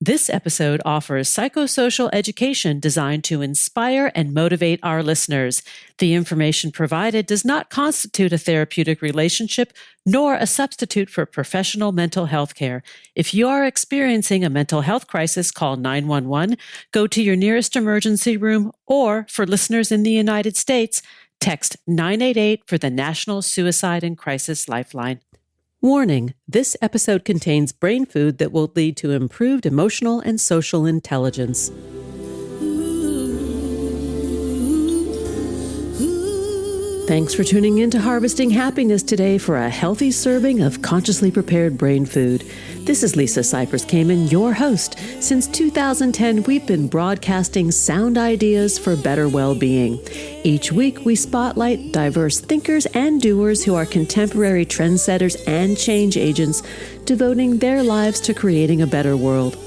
This episode offers psychosocial education designed to inspire and motivate our listeners. The information provided does not constitute a therapeutic relationship nor a substitute for professional mental health care. If you are experiencing a mental health crisis, call 911, go to your nearest emergency room, or for listeners in the United States, text 988 for the National Suicide and Crisis Lifeline. Warning, this episode contains brain food that will lead to improved emotional and social intelligence. Thanks for tuning in to Harvesting Happiness today for a healthy serving of consciously prepared brain food. This is Lisa Cypers Kamen, your host. Since 2010, we've been broadcasting sound ideas for better well-being. Each week, we spotlight diverse thinkers and doers who are contemporary trendsetters and change agents, devoting their lives to creating a better world.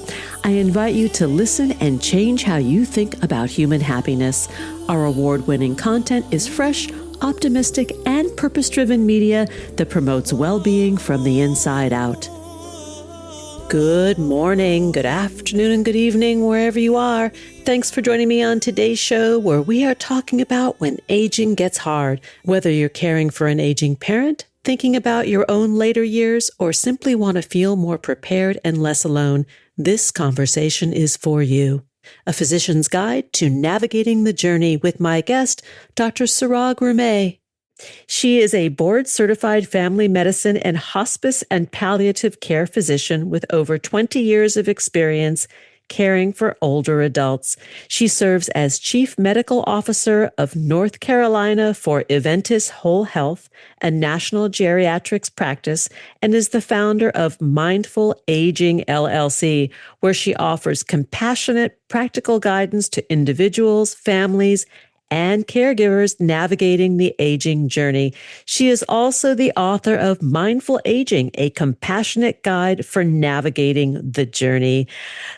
I invite you to listen and change how you think about human happiness. Our award-winning content is fresh, optimistic, and purpose-driven media that promotes well-being from the inside out. Good morning, good afternoon, and good evening, wherever you are. Thanks for joining me on today's show, where we are talking about when aging gets hard. Whether you're caring for an aging parent, thinking about your own later years, or simply want to feel more prepared and less alone, this conversation is for you. A physician's guide to navigating the journey with my guest, Dr. Suragh Grumet. She is a board-certified family medicine and hospice and palliative care physician with over 20 years of experience caring for older adults. She serves as Chief Medical Officer of North Carolina for Eventus WholeHealth, a national geriatrics practice, and is the founder of Mindful Aging LLC, where she offers compassionate, practical guidance to individuals, families, and caregivers navigating the aging journey. She is also the author of Mindful Aging, a compassionate guide for navigating the journey.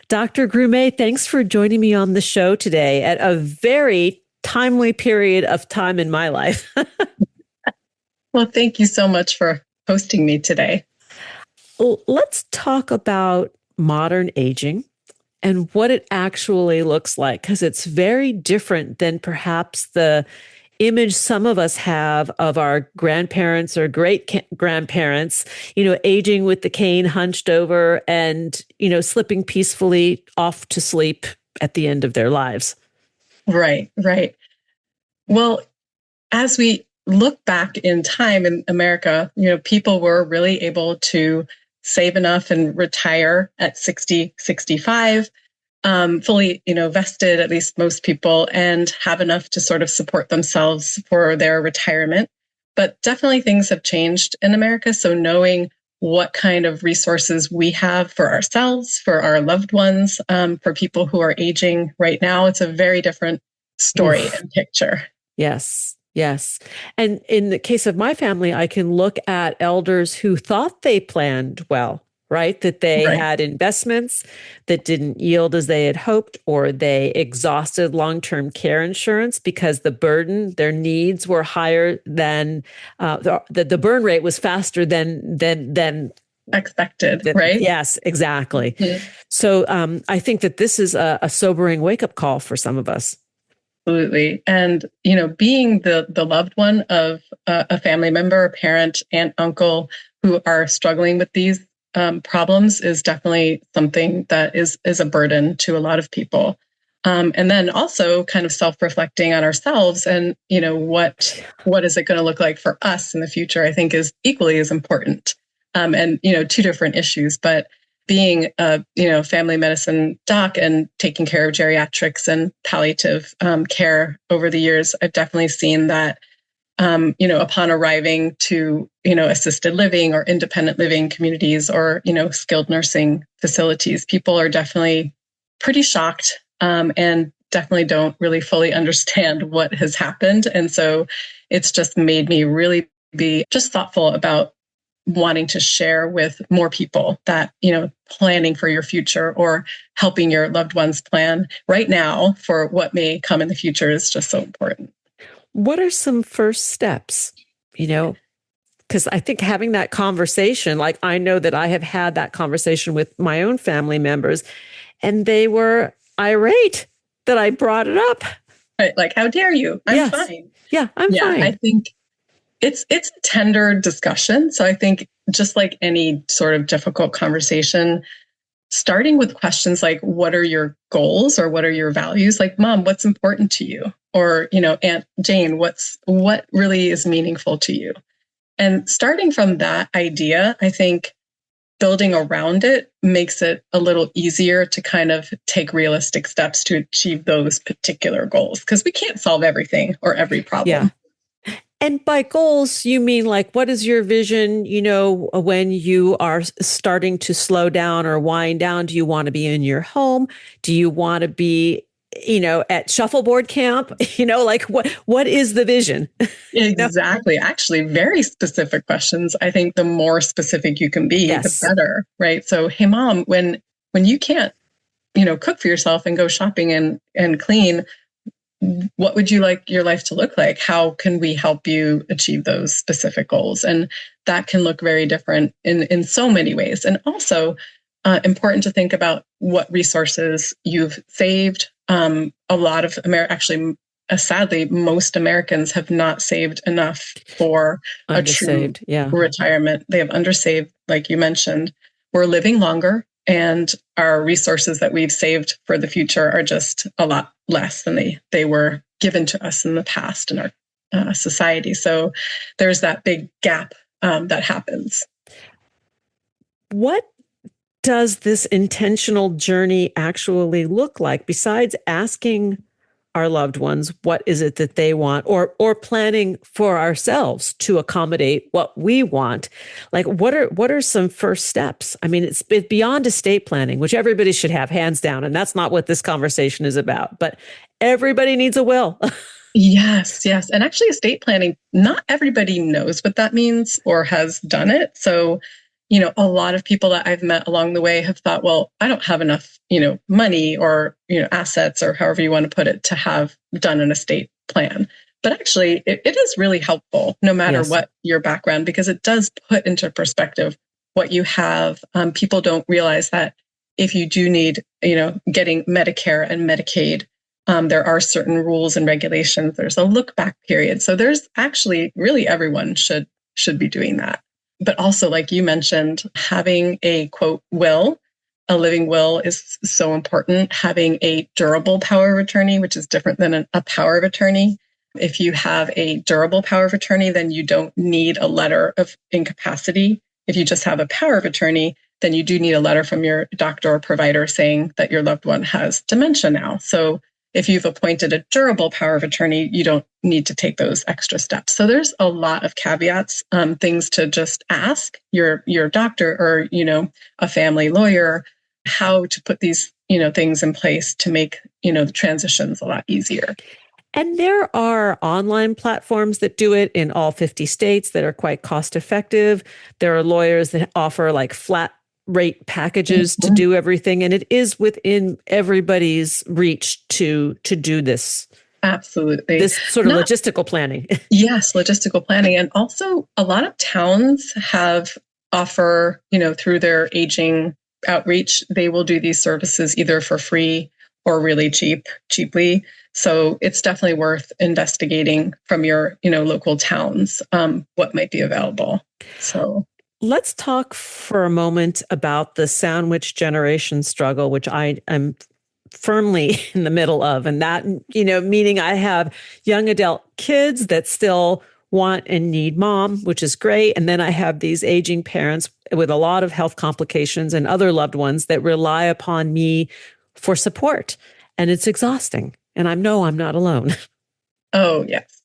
Dr. Grumet, thanks for joining me on the show today at a very timely period of time in my life. Well, thank you so much for hosting me today. Well, let's talk about modern aging and what it actually looks like, because it's very different than perhaps the image some of us have of our grandparents or great-grandparents, aging with the cane hunched over and, slipping peacefully off to sleep at the end of their lives. Right. Well, as we look back in time in America, people were really able to save enough and retire at 60, 65, fully, vested, at least most people, and have enough to sort of support themselves for their retirement. But definitely things have changed in America. So knowing what kind of resources we have for ourselves, for our loved ones, for people who are aging right now, it's a very different story and picture. Yes. And in the case of my family, I can look at elders who thought they planned well, right? That they had investments that didn't yield as they had hoped, or they exhausted long-term care insurance because the burden, their needs were higher than, the burn rate was faster than expected, right? Yes, exactly. Mm-hmm. So I think that this is a sobering wake-up call for some of us. Absolutely. And, being the loved one of a family member, a parent, aunt, uncle who are struggling with these problems is definitely something that is a burden to a lot of people. And then also kind of self-reflecting on ourselves and, what is it going to look like for us in the future, I think is equally as important. And, two different issues, but being a family medicine doc and taking care of geriatrics and palliative care over the years, I've definitely seen that upon arriving to assisted living or independent living communities or skilled nursing facilities, people are definitely pretty shocked and definitely don't really fully understand what has happened. And so it's just made me really be just thoughtful about wanting to share with more people that, planning for your future or helping your loved ones plan right now for what may come in the future is just so important. What are some first steps, because I think having that conversation, like I know that I have had that conversation with my own family members, and they were irate that I brought it up. Right. Like, how dare you? I'm fine. Yeah, I'm fine. I think it's a tender discussion. So I think just like any sort of difficult conversation, starting with questions like, what are your goals or what are your values? Like, Mom, what's important to you? Or, Aunt Jane, what really is meaningful to you? And starting from that idea, I think building around it makes it a little easier to kind of take realistic steps to achieve those particular goals, because we can't solve everything or every problem. Yeah. And by goals, you mean like, what is your vision, when you are starting to slow down or wind down? Do you want to be in your home? Do you want to be, at shuffleboard camp? Like what is the vision? Exactly. Actually, very specific questions. I think the more specific you can be, the better, right? So, hey, Mom, when you can't, cook for yourself and go shopping and clean, what would you like your life to look like? How can we help you achieve those specific goals? And that can look very different in so many ways. And also important to think about what resources you've saved. A lot of sadly, most Americans have not saved enough for a true retirement. They have undersaved, like you mentioned. We're living longer, and our resources that we've saved for the future are just a lot less than they were given to us in the past in our society. So there's that big gap that happens. What does this intentional journey actually look like, besides asking our loved ones what is it that they want, or planning for ourselves to accommodate what we want? Like, what are some first steps? I mean, it's beyond estate planning, which everybody should have hands down, and that's not what this conversation is about, but everybody needs a will. Yes. And actually, estate planning, not everybody knows what that means or has done it. So a lot of people that I've met along the way have thought, well, I don't have enough, money or, assets, or however you want to put it, to have done an estate plan. But actually, it is really helpful, no matter what your background, because it does put into perspective what you have. People don't realize that if you do need, getting Medicare and Medicaid, there are certain rules and regulations. There's a look back period. So there's actually really everyone should be doing that. But also, like you mentioned, having a quote will, a living will, is so important. Having a durable power of attorney, which is different than a power of attorney. If you have a durable power of attorney, then you don't need a letter of incapacity. If you just have a power of attorney, then you do need a letter from your doctor or provider saying that your loved one has dementia now. So if you've appointed a durable power of attorney, you don't need to take those extra steps. So there's a lot of caveats, things to just ask your doctor or, a family lawyer, how to put these, things in place to make, the transitions a lot easier. And there are online platforms that do it in all 50 states that are quite cost effective. There are lawyers that offer like flat rate packages to do everything. And it is within everybody's reach to do this. Absolutely. This sort of logistical planning. Yes, logistical planning. And also a lot of towns offer, through their aging outreach, they will do these services either for free or really cheaply. So it's definitely worth investigating from your, local towns, what might be available. So let's talk for a moment about the sandwich generation struggle, which I am firmly in the middle of. And that, meaning I have young adult kids that still want and need mom, which is great. And then I have these aging parents with a lot of health complications and other loved ones that rely upon me for support. And it's exhausting. And I'm not alone. Oh, yes.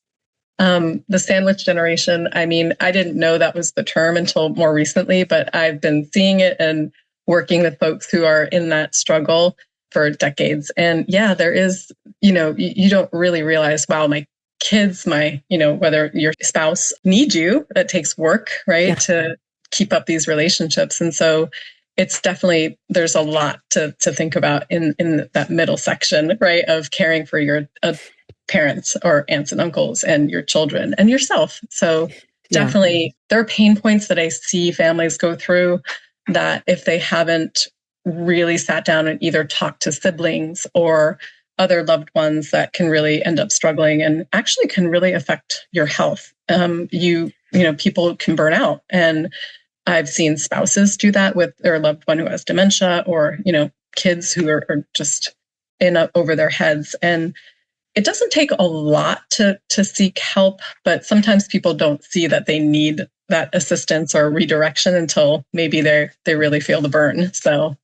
The sandwich generation, I mean, I didn't know that was the term until more recently, but I've been seeing it and working with folks who are in that struggle for decades. And yeah, there is, you don't really realize, wow, my kids, whether your spouse needs you, that takes work, right? To keep up these relationships. And so it's definitely, there's a lot to think about in that middle section, right? Of caring for your parents or aunts and uncles and your children and yourself. So definitely there are pain points that I see families go through that if they haven't really sat down and either talked to siblings or other loved ones that can really end up struggling and actually can really affect your health. People can burn out, and I've seen spouses do that with their loved one who has dementia, or kids who are just over their heads. And it doesn't take a lot to seek help, but sometimes people don't see that they need that assistance or redirection until maybe they really feel the burn. So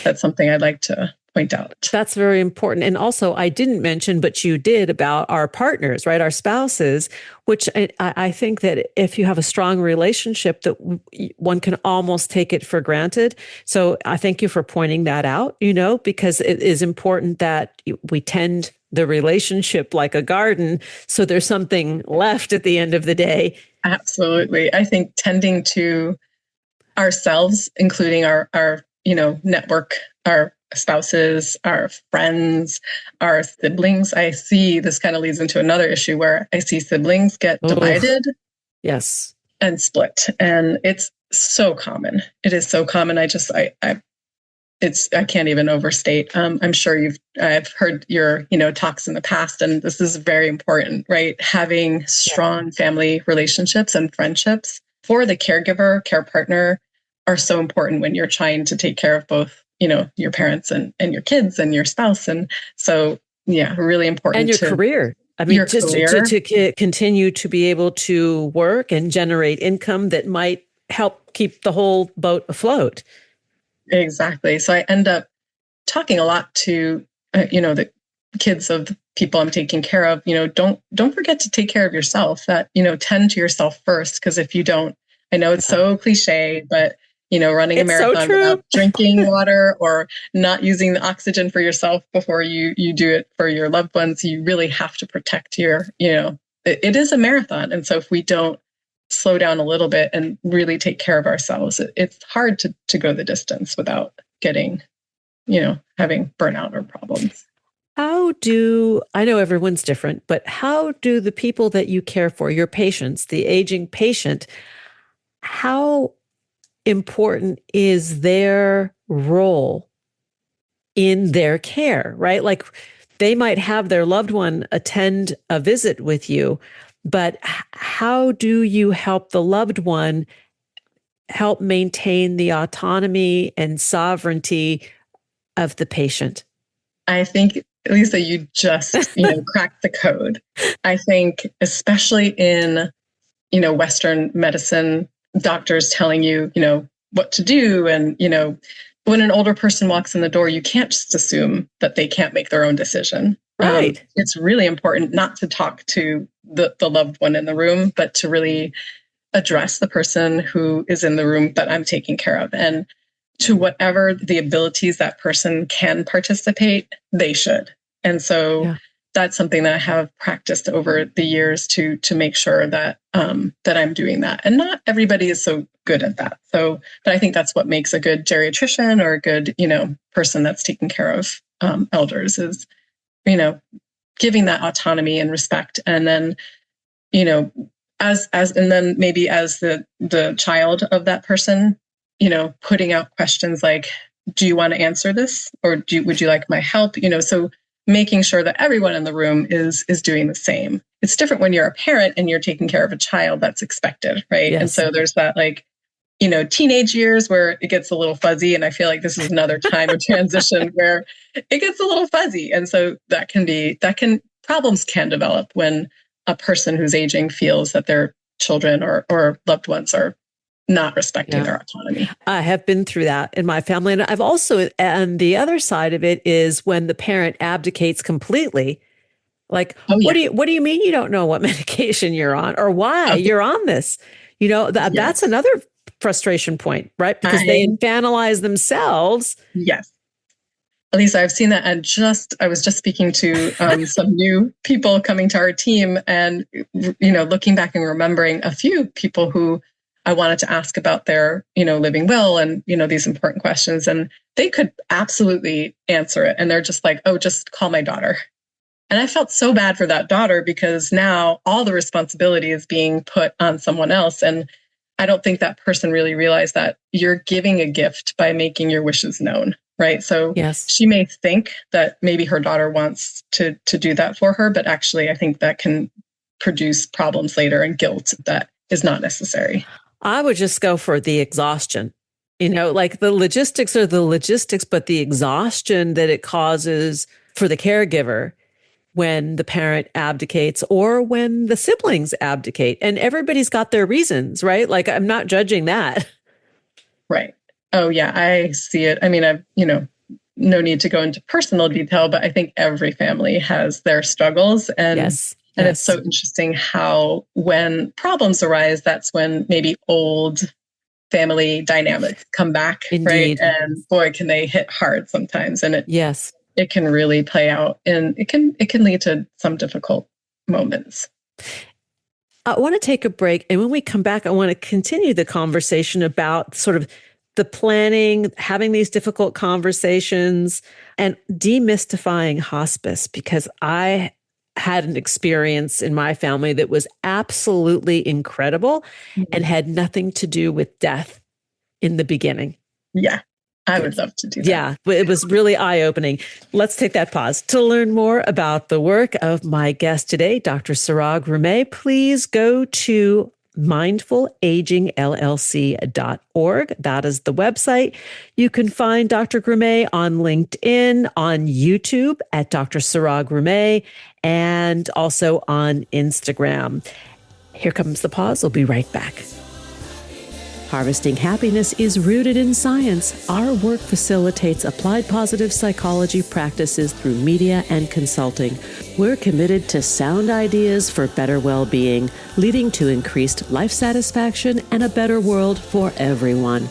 that's something I'd like to point out. That's very important. And also, I didn't mention, but you did, about our partners, right? Our spouses, which I think that if you have a strong relationship, that one can almost take it for granted. So I thank you for pointing that out, because it is important that we tend the relationship like a garden, so there's something left at the end of the day. Absolutely. I think tending to ourselves, including our network, our spouses, our friends, our siblings. I see this kind of leads into another issue where I see siblings get divided. Yes. And split. And it's so common. It is so common. I can't even overstate. I'm sure I've heard your, talks in the past, and this is very important, right? Having strong family relationships and friendships for the caregiver, care partner are so important when you're trying to take care of both, your parents and your kids and your spouse. And so, really important. And your career. I mean, just to continue to be able to work and generate income that might help keep the whole boat afloat. Exactly. So I end up talking a lot to, the kids of the people I'm taking care of. Don't forget to take care of yourself. That, tend to yourself first. Because if you don't, I know it's so cliche, but running a marathon without drinking water or not using the oxygen for yourself before you do it for your loved ones, you really have to protect it is a marathon. And so if we don't slow down a little bit and really take care of ourselves, it's hard to go the distance without getting, having burnout or problems. I know everyone's different, but how do the people that you care for, your patients, the aging patient, how important is their role in their care, right? Like, they might have their loved one attend a visit with you, but how do you help the loved one help maintain the autonomy and sovereignty of the patient? I think, Lisa, you just, cracked the code. I think, especially in, Western medicine, doctors telling you, what to do. And, when an older person walks in the door, you can't just assume that they can't make their own decision. Right. It's really important not to talk to the loved one in the room, but to really address the person who is in the room that I'm taking care of. And to whatever the abilities that person can participate, they should. And so that's something that I have practiced over the years to make sure that that I'm doing that. And not everybody is so good at that. So, but I think that's what makes a good geriatrician or a good, person that's taking care of elders is, giving that autonomy and respect. And then, and then maybe as the child of that person, putting out questions like, do you want to answer this? Or would you like my help? So making sure that everyone in the room is doing the same. It's different when you're a parent and you're taking care of a child. That's expected, right? Yes. And so there's that teenage years where it gets a little fuzzy. And I feel like this is another time of transition where it gets a little fuzzy. And so problems can develop when a person who's aging feels that their children or loved ones are not respecting their autonomy. I have been through that in my family. And I've also, and the other side of it is when the parent abdicates completely. Like, what do you mean you don't know what medication you're on or why you're on this? That's another frustration point, right? Because they infantilize themselves. Yes. Lisa, I've seen that. And I was just speaking to some new people coming to our team and, looking back and remembering a few people who I wanted to ask about their, living will and, these important questions. And they could absolutely answer it. And they're just like, oh, just call my daughter. And I felt so bad for that daughter because now all the responsibility is being put on someone else. And I don't think that person really realized that you're giving a gift by making your wishes known. right? So Yes. she may think that maybe her daughter wants to do that for her, but actually I think that can produce problems later and guilt that is not necessary. I would just go for the exhaustion. Like the logistics are the logistics, but the exhaustion that it causes for the caregiver when the parent abdicates or when the siblings abdicate. And everybody's got their reasons, right? Like, I'm not judging that. Right. Oh, yeah, I see it. I mean, no need to go into personal detail, but I think every family has their struggles. And Yes. And it's so interesting how when problems arise, that's when maybe old family dynamics come back, Indeed. right? And boy, can they hit hard sometimes. And Yes. it can really play out, and it can lead to some difficult moments. I want to take a break. And when we come back, I want to continue the conversation about sort of the planning, having these difficult conversations, and demystifying hospice, because I had an experience in my family that was absolutely incredible and had nothing to do with death in the beginning. Yeah, I would love to do that. Yeah, it was really eye-opening. Let's take that pause. To learn more about the work of my guest today, Dr. Suragh Grumet, please go to mindfulagingllc.org. That is the website. You can find Dr. Grumet on LinkedIn, on YouTube at Dr. Suragh Grumet, and also on Instagram. Here comes the pause. We'll be right back. Harvesting Happiness is rooted in science. Our work facilitates applied positive psychology practices through media and consulting. We're committed to sound ideas for better well-being, leading to increased life satisfaction and a better world for everyone.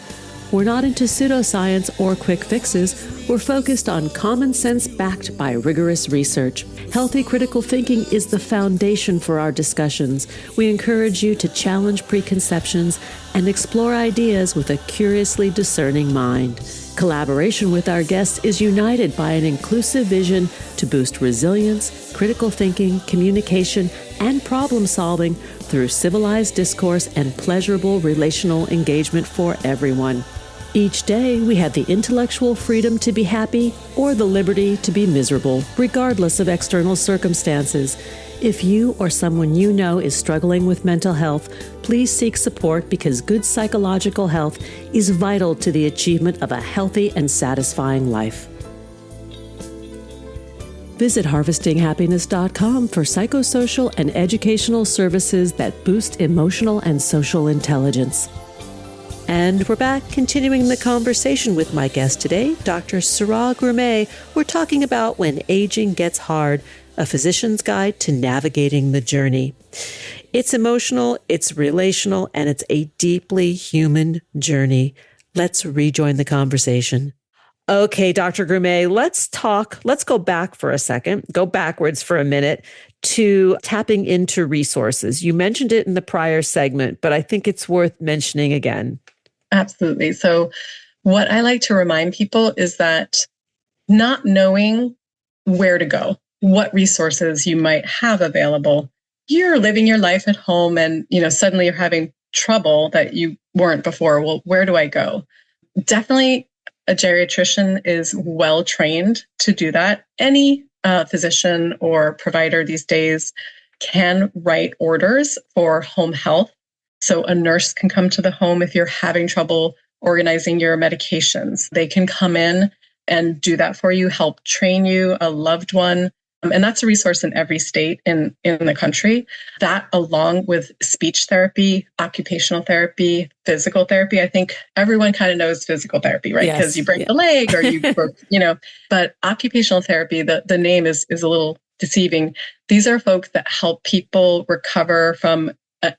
We're not into pseudoscience or quick fixes. We're focused on common sense backed by rigorous research. Healthy critical thinking is the foundation for our discussions. We encourage you to challenge preconceptions and explore ideas with a curiously discerning mind. Collaboration with our guests is united by an inclusive vision to boost resilience, critical thinking, communication, and problem solving through civilized discourse and pleasurable relational engagement for everyone. Each day, we have the intellectual freedom to be happy or the liberty to be miserable, regardless of external circumstances. If you or someone you know is struggling with mental health, please seek support, because good psychological health is vital to the achievement of a healthy and satisfying life. Visit harvestinghappiness.com for psychosocial and educational services that boost emotional and social intelligence. And we're back, continuing the conversation with my guest today, Dr. Suragh Grumet. We're talking about When Aging Gets Hard, a physician's guide to navigating the journey. It's emotional, it's relational, and it's a deeply human journey. Let's rejoin the conversation. Okay, Dr. Grumet, let's go back for a second, go backwards for a minute to tapping into resources. You mentioned it in the prior segment, but I think it's worth mentioning again. Absolutely. So what I like to remind people is that not knowing where to go, what resources you might have available, you're living your life at home and, suddenly you're having trouble that you weren't before. Well, where do I go? Definitely a geriatrician is well trained to do that. Any physician or provider these days can write orders for home health. So a nurse can come to the home if you're having trouble organizing your medications. They can come in and do that for you, help train you, a loved one. And that's a resource in every state in the country. That, along with speech therapy, occupational therapy, physical therapy. I think everyone kind of knows physical therapy, right? Because you break the leg or you broke, but occupational therapy, the name is a little deceiving. These are folks that help people recover from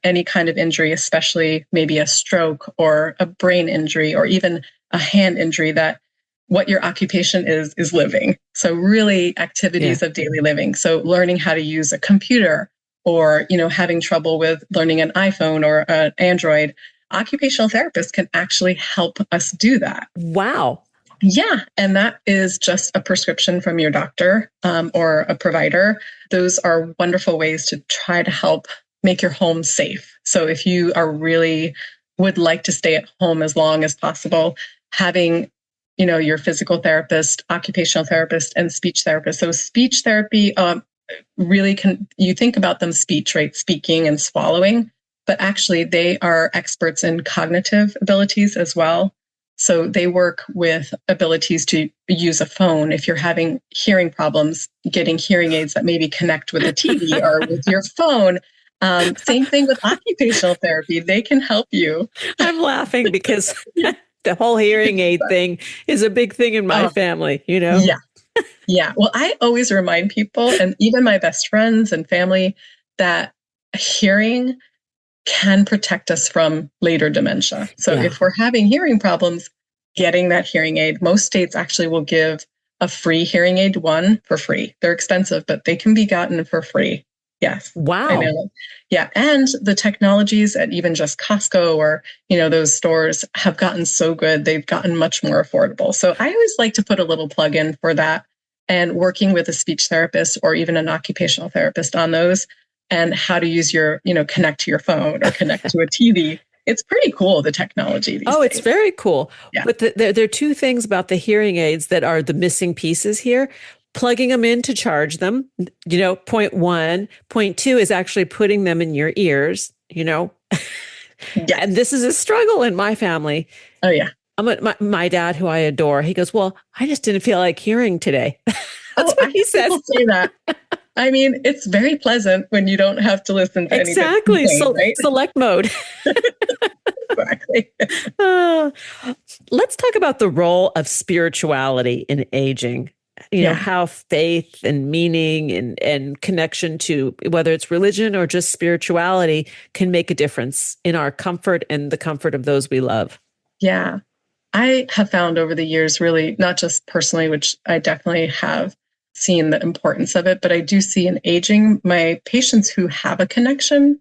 any kind of injury, especially maybe a stroke or a brain injury or even a hand injury, that what your occupation is living. So really activities of daily living. So learning how to use a computer or, having trouble with learning an iPhone or an Android, occupational therapists can actually help us do that. Wow. Yeah. And that is just a prescription from your doctor or a provider. Those are wonderful ways to try to help make your home safe. So if you would like to stay at home as long as possible, having your physical therapist, occupational therapist, and speech therapist. So speech therapy, really you think about them speech, right? Speaking and swallowing, but actually they are experts in cognitive abilities as well. So they work with abilities to use a phone. If you're having hearing problems, getting hearing aids that maybe connect with a TV or with your phone. Same thing with occupational therapy. They can help you. I'm laughing because the whole hearing aid thing is a big thing in my family, Yeah. Yeah. Well, I always remind people, and even my best friends and family, that hearing can protect us from later dementia. So if we're having hearing problems, getting that hearing aid, most states actually will give a free hearing aid one for free. They're expensive, but they can be gotten for free. Yes. Wow. I know. Yeah. And the technologies at even just Costco or, those stores have gotten so good. They've gotten much more affordable. So I always like to put a little plug in for that, and working with a speech therapist or even an occupational therapist on those, and how to use your, connect to your phone or connect to a TV. It's pretty cool, the technology these days. It's very cool. Yeah. But there are two things about the hearing aids that are the missing pieces here. Plugging them in to charge them, point one. Point two is actually putting them in your ears, Yeah. And this is a struggle in my family. Oh, yeah. My dad, who I adore, he goes, well, I just didn't feel like hearing today. That's what he says. People say that. I mean, it's very pleasant when you don't have to listen to anything. Exactly. Right? Select mode. Exactly. Let's talk about the role of spirituality in aging. How faith and meaning and connection to whether it's religion or just spirituality can make a difference in our comfort and the comfort of those we love. Yeah. I have found over the years, really, not just personally, which I definitely have seen the importance of it, but I do see in aging, my patients who have a connection,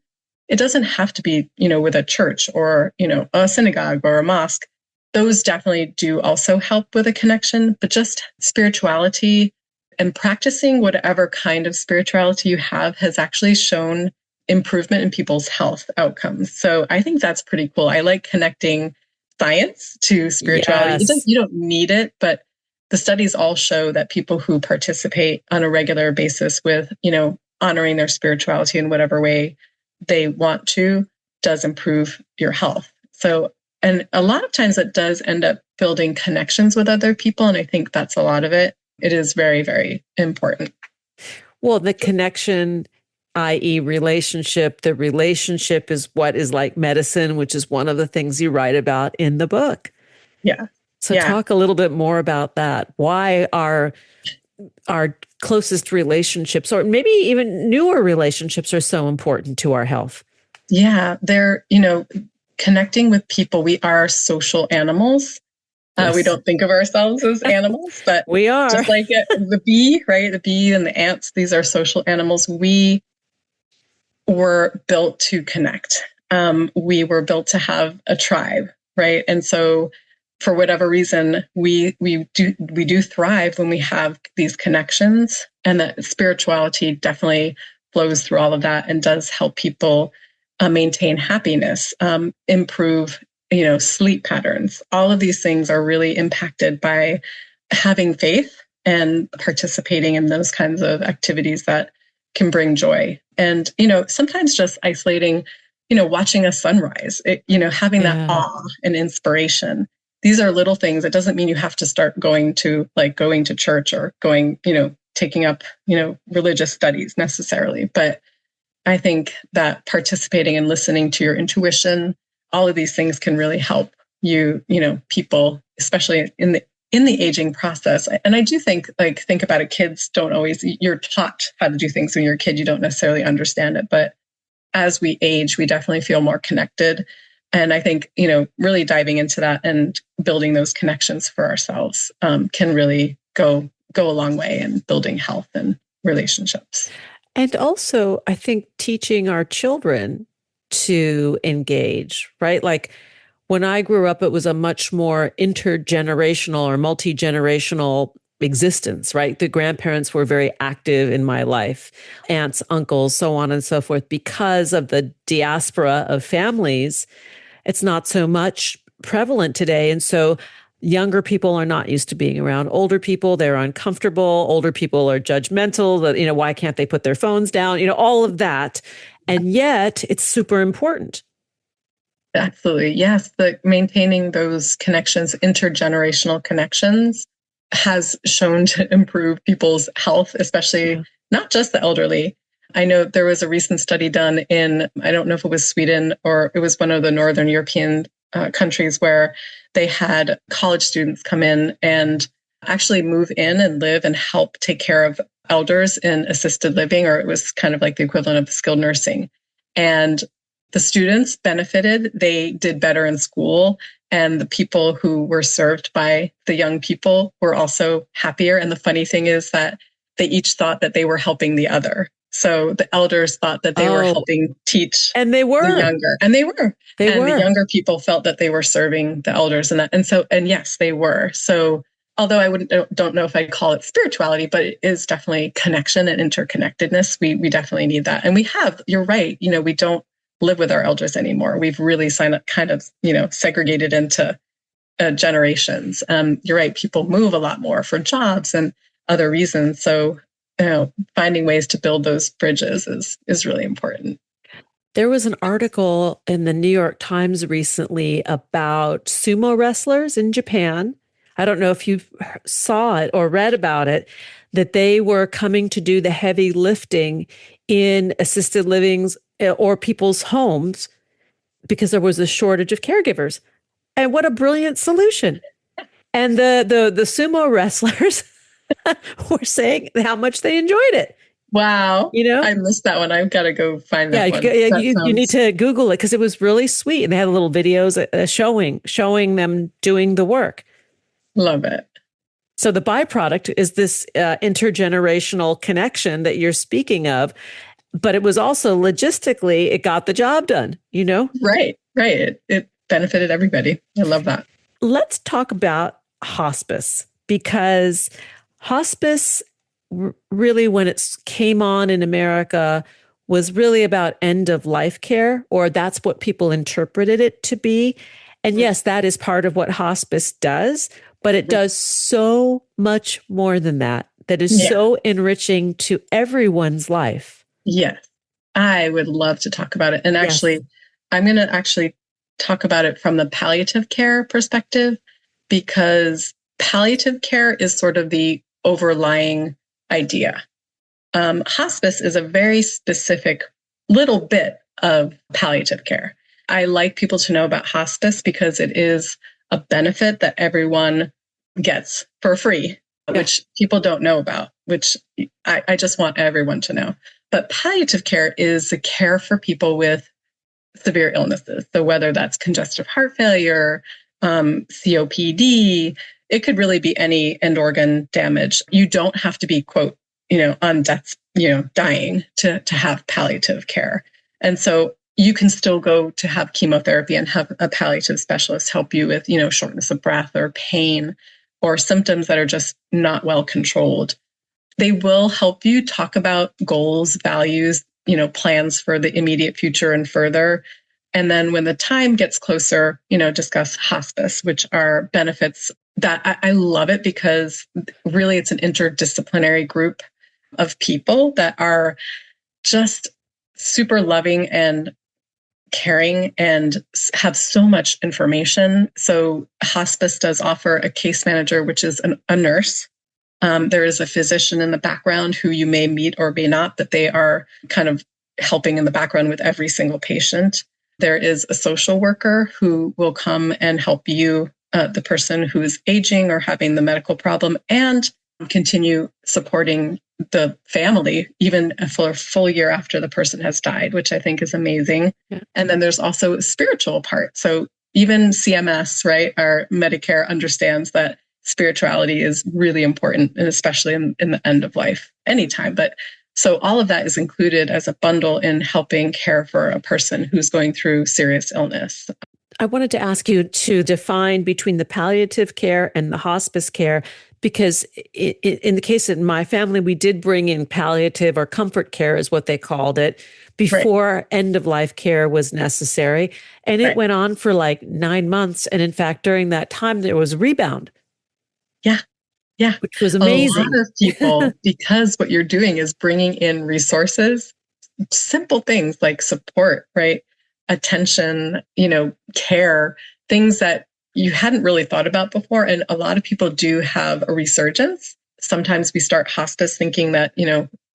it doesn't have to be, with a church or, a synagogue or a mosque. Those definitely do also help with a connection, but just spirituality and practicing whatever kind of spirituality you have has actually shown improvement in people's health outcomes. So I think that's pretty cool. I like connecting science to spirituality. Yes. You don't need it, but the studies all show that people who participate on a regular basis with, honoring their spirituality in whatever way they want to does improve your health. So, and a lot of times it does end up building connections with other people. And I think that's a lot of it. It is very, very important. Well, the connection, i.e. relationship, the relationship is what is like medicine, which is one of the things you write about in the book. Yeah. So talk a little bit more about that. Why are our closest relationships, or maybe even newer relationships, are so important to our health? Yeah, they're, connecting with people. We are social animals. Yes. We don't think of ourselves as animals, but we are. Just like the bee, right? The bee and the ants, these are social animals. We were built to connect. We were built to have a tribe, right? And so for whatever reason, we do thrive when we have these connections, and that spirituality definitely flows through all of that and does help people maintain happiness, improve, sleep patterns. All of these things are really impacted by having faith and participating in those kinds of activities that can bring joy. And, sometimes just isolating, watching a sunrise, having that awe and inspiration. These are little things. It doesn't mean you have to start going to church or going, taking up, religious studies necessarily. But I think that participating and listening to your intuition, all of these things can really help you, people, especially in the aging process. And I do think about it, kids don't always, you're taught how to do things when you're a kid, you don't necessarily understand it. But as we age, we definitely feel more connected. And I think, really diving into that and building those connections for ourselves can really go a long way in building health and relationships. And also, I think teaching our children to engage, right? Like when I grew up, it was a much more intergenerational or multi-generational existence, right? The grandparents were very active in my life, aunts, uncles, so on and so forth. Because of the diaspora of families, it's not so much prevalent today. And so younger people are not used to being around older people. They're uncomfortable. Older people are judgmental. That, why can't they put their phones down? All of that. And yet it's super important. Absolutely. Yes. Maintaining those connections, intergenerational connections, has shown to improve people's health, especially not just the elderly. I know there was a recent study done in, I don't know if it was Sweden or it was one of the Northern European countries, where they had college students come in and actually move in and live and help take care of elders in assisted living, or it was kind of like the equivalent of skilled nursing. And the students benefited. They did better in school. And the people who were served by the young people were also happier. And the funny thing is that they each thought that they were helping the other. So the elders thought that they were helping teach, and they were the younger, and they were. The younger people felt that they were serving the elders, and yes, they were. So although I don't know if I'd call it spirituality, but it is definitely connection and interconnectedness. We definitely need that, and we have. You're right. We don't live with our elders anymore. We've really kind of segregated into generations. You're right. People move a lot more for jobs and other reasons. So finding ways to build those bridges is really important. There was an article in the New York Times recently about sumo wrestlers in Japan. I don't know if you saw it or read about it, that they were coming to do the heavy lifting in assisted livings or people's homes because there was a shortage of caregivers. And what a brilliant solution. And the sumo wrestlers were saying how much they enjoyed it. Wow. I missed that one. I've got to go find that one. You need to Google it because it was really sweet. And they had little videos showing them doing the work. Love it. So the byproduct is this intergenerational connection that you're speaking of, but it was also logistically, it got the job done, Right. It benefited everybody. I love that. Let's talk about hospice, because hospice really, when it came on in America, was really about end of life care, or that's what people interpreted it to be. And yes, that is part of what hospice does, but it does so much more than that. That is so enriching to everyone's life. Yes, I would love to talk about it. And actually, I'm going to talk about it from the palliative care perspective, because palliative care is sort of the overlying idea. Hospice is a very specific little bit of palliative care. I like people to know about hospice because it is a benefit that everyone gets for free, which people don't know about, which I just want everyone to know. But palliative care is the care for people with severe illnesses. So whether that's congestive heart failure, COPD, it could really be any end organ damage. You don't have to be, quote, on death's, dying to have palliative care. And so you can still go to have chemotherapy and have a palliative specialist help you with, shortness of breath or pain or symptoms that are just not well controlled. They will help you talk about goals, values, plans for the immediate future and further. And then when the time gets closer, discuss hospice, which are benefits that I love it, because really it's an interdisciplinary group of people that are just super loving and caring and have so much information. So hospice does offer a case manager, which is a nurse. There is a physician in the background who you may meet or may not, but they are kind of helping in the background with every single patient. There is a social worker who will come and help you, the person who is aging or having the medical problem, and continue supporting the family even for a full year after the person has died, which I think is amazing. Yeah. And then there's also a spiritual part. So even CMS, right, our Medicare understands that spirituality is really important, and especially in the end of life, anytime. But so all of that is included as a bundle in helping care for a person who's going through serious illness. I wanted to ask you to define between the palliative care and the hospice care, because in the case of my family, we did bring in palliative or comfort care is what they called it before end of life care was necessary. And it went on for like 9 months. And in fact, during that time, there was a rebound. Yeah. Yeah. Which was amazing. A lot of people, because what you're doing is bringing in resources, simple things like support, right? Attention, care, things that you hadn't really thought about before. And a lot of people do have a resurgence. Sometimes we start hospice thinking that,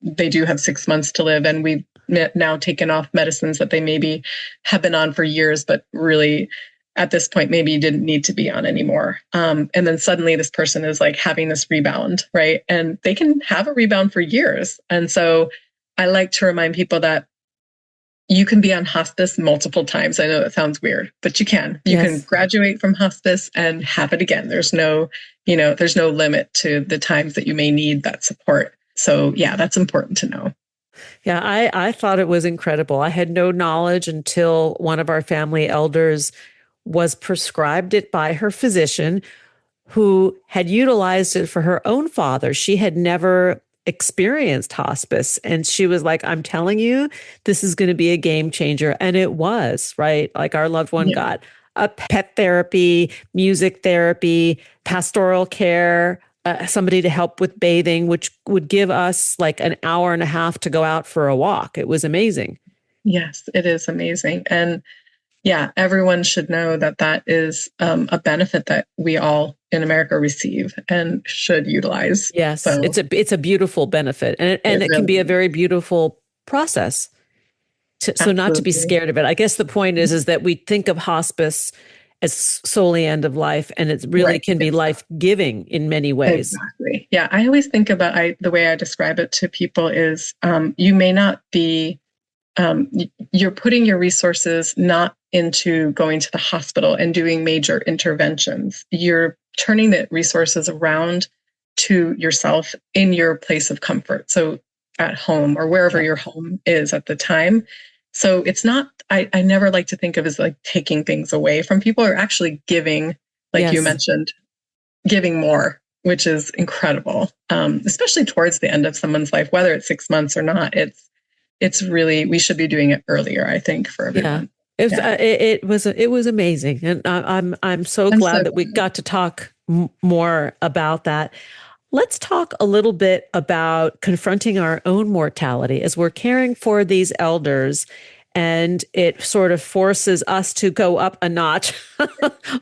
they do have 6 months to live, and we've now taken off medicines that they maybe have been on for years, but really at this point, maybe didn't need to be on anymore. And then suddenly this person is like having this rebound, right? And they can have a rebound for years. And so I like to remind people that you can be on hospice multiple times. I know that sounds weird, but you can. You can graduate from hospice and have it again. There's no limit to the times that you may need that support. So yeah, that's important to know. Yeah, I thought it was incredible. I had no knowledge until one of our family elders was prescribed it by her physician, who had utilized it for her own father. She had never experienced hospice. And she was like, I'm telling you, this is going to be a game changer. And it was, right? Like our loved one got a pet therapy, music therapy, pastoral care, somebody to help with bathing, which would give us like an hour and a half to go out for a walk. It was amazing. Yes, it is amazing. And yeah, everyone should know that that is a benefit that we all in America receive and should utilize. Yes, so, it's a beautiful benefit, and it really can be a very beautiful process. So not to be scared of it. I guess the point is that we think of hospice as solely end of life, and it really can be life-giving in many ways. Exactly. Yeah, I always think about the way I describe it to people is you may not be. You're putting your resources not into going to the hospital and doing major interventions. You're turning the resources around to yourself in your place of comfort. So at home or wherever your home is at the time. So it's not, I never like to think of as like taking things away from people, or actually giving, like you mentioned, giving more, which is incredible, especially towards the end of someone's life, whether it's 6 months or not. It's really, we should be doing it earlier, I think, for everyone. It was amazing, and I'm so glad that we got to talk more about that. Let's talk a little bit about confronting our own mortality as we're caring for these elders, and it sort of forces us to go up a notch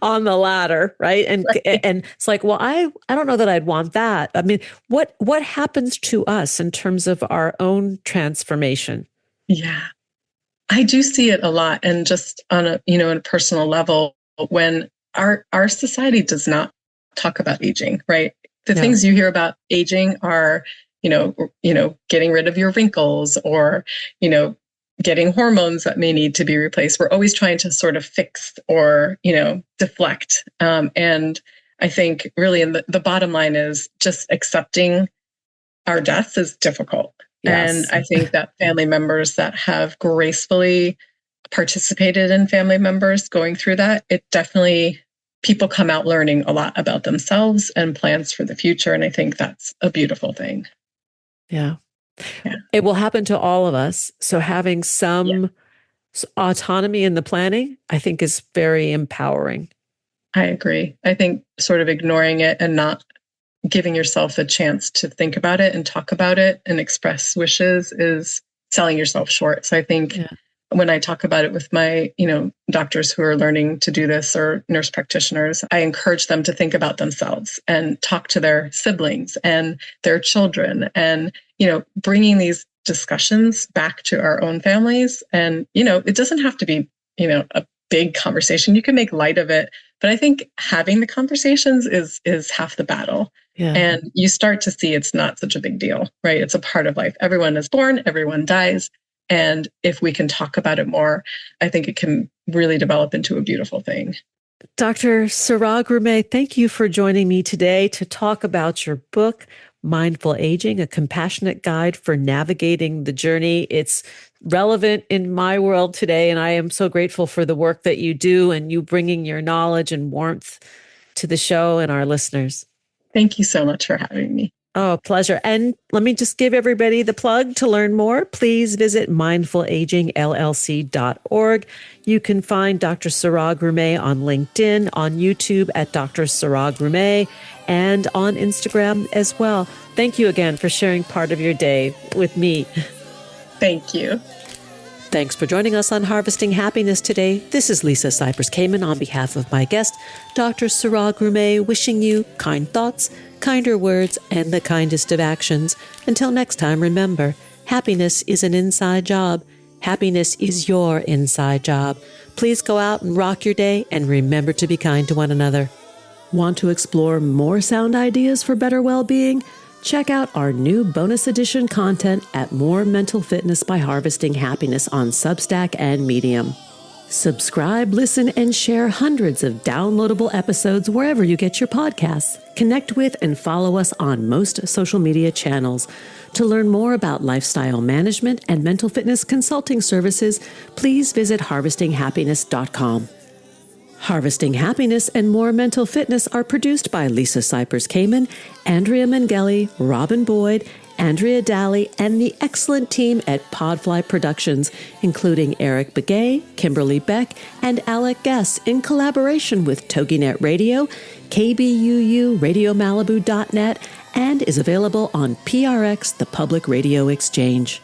on the ladder, right? And it's like, well, I don't know that I'd want that. I mean, what happens to us in terms of our own transformation? Yeah, I do see it a lot, and just on a in a personal level, when our society does not talk about aging, right? The things you hear about aging are, getting rid of your wrinkles, or, getting hormones that may need to be replaced. We're always trying to sort of fix or, deflect. And I think really the bottom line is just accepting our deaths is difficult. Yes. And I think that family members that have gracefully participated in family members going through that, it definitely, people come out learning a lot about themselves and plans for the future. And I think that's a beautiful thing. Yeah. It will happen to all of us. So having some autonomy in the planning, I think, is very empowering. I agree. I think sort of ignoring it and not giving yourself a chance to think about it and talk about it and express wishes is selling yourself short. So I think when I talk about it with my, doctors who are learning to do this, or nurse practitioners, I encourage them to think about themselves and talk to their siblings and their children, and, bringing these discussions back to our own families. And, it doesn't have to be, a big conversation. You can make light of it, but I think having the conversations is half the battle. Yeah. And you start to see it's not such a big deal, right? It's a part of life. Everyone is born, everyone dies. And if we can talk about it more, I think it can really develop into a beautiful thing. Dr. Suragh Grumet, thank you for joining me today to talk about your book, Mindful Aging, a compassionate guide for navigating the journey. It's relevant in my world today, and I am so grateful for the work that you do and you bringing your knowledge and warmth to the show and our listeners. Thank you so much for having me. Oh, pleasure. And let me just give everybody the plug to learn more. Please visit mindfulagingllc.org. You can find Dr. Suragh Grumet on LinkedIn, on YouTube at Dr. Suragh Grumet, and on Instagram as well. Thank you again for sharing part of your day with me. Thank you. Thanks for joining us on Harvesting Happiness today. This is Lisa Cypers Kamen on behalf of my guest, Dr. Suragh Grumet, wishing you kind thoughts, kinder words, and the kindest of actions. Until next time, remember, happiness is an inside job. Happiness is your inside job. Please go out and rock your day, and remember to be kind to one another. Want to explore more sound ideas for better well-being? Check out our new bonus edition content at More Mental Fitness by Harvesting Happiness on Substack and Medium. Subscribe, listen, and share hundreds of downloadable episodes wherever you get your podcasts. Connect with and follow us on most social media channels. To learn more about lifestyle management and mental fitness consulting services, please visit harvestinghappiness.com. Harvesting Happiness and More Mental Fitness are produced by Lisa Cypers Kamen, Andrea Mengele, Robin Boyd, Andrea Daly, and the excellent team at Podfly Productions, including Eric Begay, Kimberly Beck, and Alec Guess, in collaboration with TogiNet Radio, KBUU, RadioMalibu.net, and is available on PRX, the Public Radio Exchange.